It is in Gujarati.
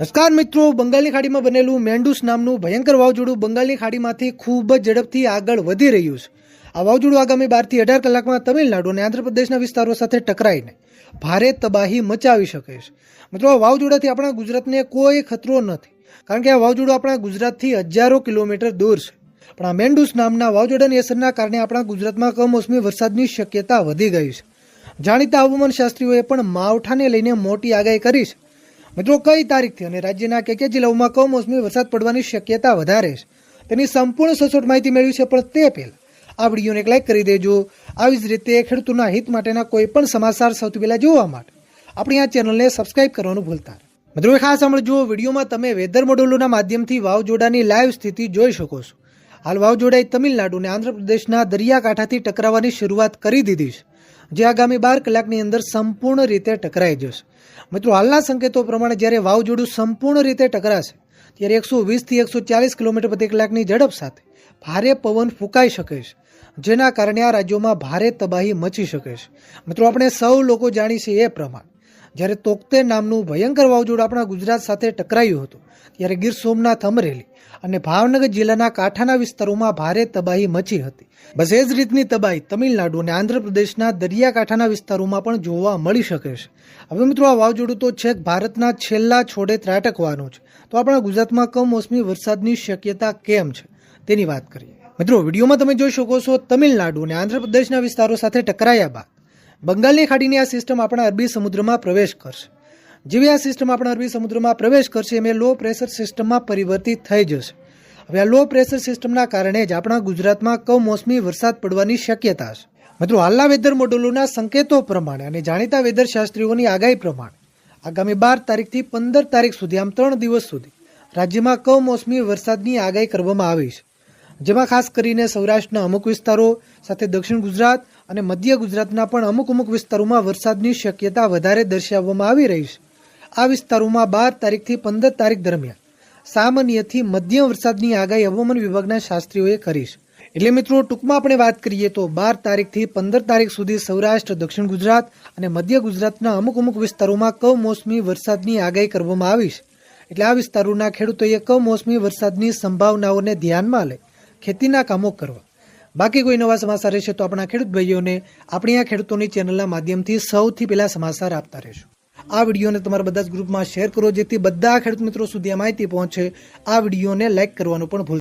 નમસ્કાર મિત્રો, બંગાળની ખાડીમાં બનેલું મેન્ડુસ નામનું ભયંકર વાવાઝોડું બંગાળની ખાડીમાંથી ખૂબ જ ઝડપથી આગળ વધી રહ્યું છે. આ વાવાઝોડું આગામી 12 થી 18 કલાકમાં તમિલનાડુ અને આંધ્રપ્રદેશના વિસ્તારો સાથે ટકરાઈને ભારે તબાહી મચાવી શકે છે. મિત્રો, આ વાવાઝોડાથી આપણા ગુજરાતને કોઈ ખતરો નથી, કારણ કે આ વાવાઝોડું આપણા ગુજરાતથી હજારો કિલોમીટર દૂર છે. પણ આ મેન્ડુસ નામના વાવાઝોડાની અસરના કારણે આપણા ગુજરાતમાં કમોસમી વરસાદની શક્યતા વધી ગઈ છે. જાણીતા હવામાન શાસ્ત્રીઓએ પણ માવઠાને લઈને મોટી આગાહી કરી છે. મિત્રો, કઈ તારીખથી અને રાજ્યના કયા જિલ્લાઓમાં કમોસમી વરસાદ પડવાની શક્યતા વધારે છે તેની સંપૂર્ણ સચોટ માહિતી મેળવી છે. પણ તે પહેલા આ વિડીયોને એક લાઈક કરી દેજો. આવી જ રીતે ખેડૂતોના હિત માટેના કોઈ પણ સમાચાર સૌથી પહેલા જોવા માટે આપણી આ ચેનલને સબસ્ક્રાઇબ કરવાનું ભૂલતા નહીં. મિત્રો, ખાસ સાંભળજો, વિડીયોમાં તમે વેધર મોડેલોના માધ્યમથી વાવાઝોડાની લાઈવ સ્થિતિ જોઈ શકો છો. હાલ વાવાઝોડાએ તમિલનાડુ અને આંધ્રપ્રદેશના દરિયાકાંઠાથી ટકરાવવાની શરૂઆત કરી દીધી છે, જે આગામી 12 કલાકની અંદર સંપૂર્ણ રીતે ટકરાઈ જશે. મિત્રો, હાલના સંકેતો પ્રમાણે જ્યારે વાવાઝોડું સંપૂર્ણ રીતે ટકરાશે ત્યારે 120 થી 140 કિલોમીટર પ્રતિ કલાકની ઝડપ સાથે ભારે પવન ફૂંકાઈ શકે છે, જેના કારણે આ રાજ્યોમાં ભારે તબાહી મચી શકે છે. મિત્રો, આપણે સૌ લોકો જાણીએ છીએ એ પ્રમાણે જ્યારે તોકતે નામનું ભયંકર વાવાઝોડું આપણા ગુજરાત સાથે ટકરાયું હતું ત્યારે ગીર સોમનાથ, અમરેલી અને ભાવનગર જિલ્લાના કાંઠાના વિસ્તારોમાં ભારે તબાહી મચી હતી. બસ એ જ રીતની તબાહી તમિલનાડુ અને આંધ્રપ્રદેશના દરિયાકાંઠાના વિસ્તારોમાં પણ જોવા મળી શકે છે. હવે મિત્રો, આ વાવાઝોડું તો છેક ભારતના છેલ્લા છોડે ત્રાટકવાનું છે, તો આપણા ગુજરાતમાં કમોસમી વરસાદની શક્યતા કેમ છે તેની વાત કરીએ. મિત્રો, વિડીયોમાં તમે જોઈ શકો છો, તમિલનાડુ અને આંધ્રપ્રદેશના વિસ્તારો સાથે ટકરાયા બાદ બંગાળની ખાડીની આ સિસ્ટમ આપણા અરબી સમુદ્રમાં પ્રવેશ કરશે. જેવી આ સિસ્ટમ આપણા અરબી સમુદ્રમાં પ્રવેશ કરશે એમ લો પ્રેશર સિસ્ટમમાં પરિવર્તિત થઈ જશે. હવે આ લો પ્રેશર સિસ્ટમના કારણે જ આપણા ગુજરાતમાં કમોસમી વરસાદ પડવાની શક્યતા છે. મિત્રો, હાલના વેધર મોડેલોના સંકેતો પ્રમાણે અને જાણીતા વેધર શાસ્ત્રીઓની આગાહી પ્રમાણે આગામી 12 તારીખથી 15 તારીખ સુધી, આમ 3 દિવસ સુધી રાજ્યમાં કમોસમી વરસાદની આગાહી કરવામાં આવી છે, જેમાં ખાસ કરીને સૌરાષ્ટ્રના અમુક વિસ્તારો સાથે દક્ષિણ ગુજરાત અને મધ્ય ગુજરાતના પણ અમુક વિસ્તારોમાં વરસાદની શક્યતા વધારે દર્શાવવામાં આવી રહી છે. આ વિસ્તારોમાં 12 તારીખથી 15 તારીખ દરમિયાન સામાન્યથી મધ્યમ વરસાદની આગાહી હવામાન વિભાગના શાસ્ત્રીઓએ કરી છે. એટલે મિત્રો, ટૂંકમાં આપણે વાત કરીએ તો 12 તારીખથી 15 તારીખ સુધી સૌરાષ્ટ્ર, દક્ષિણ ગુજરાત અને મધ્ય ગુજરાતના અમુક વિસ્તારોમાં કમોસમી વરસાદની આગાહી કરવામાં આવી છે. એટલે આ વિસ્તારોના ખેડૂતોએ કમોસમી વરસાદની સંભાવનાઓને ધ્યાનમાં લઈ ખેતીના કામો કરવા. બાકી કોઈ નવા સમાચાર રહેશે તો આપણા ખેડૂત ભાઈઓને આપણી આ ખેડૂતોની ચેનલના માધ્યમથી સૌથી પહેલા સમાચાર આપતા રહેશું. આ વિડીયોને તમારા બધા જ ગ્રુપમાં શેર કરો, જેથી બધા ખેડૂત મિત્રો સુધી આ માહિતી પહોંચે. આ વિડીયોને લાઈક કરવાનું પણ ભૂલતા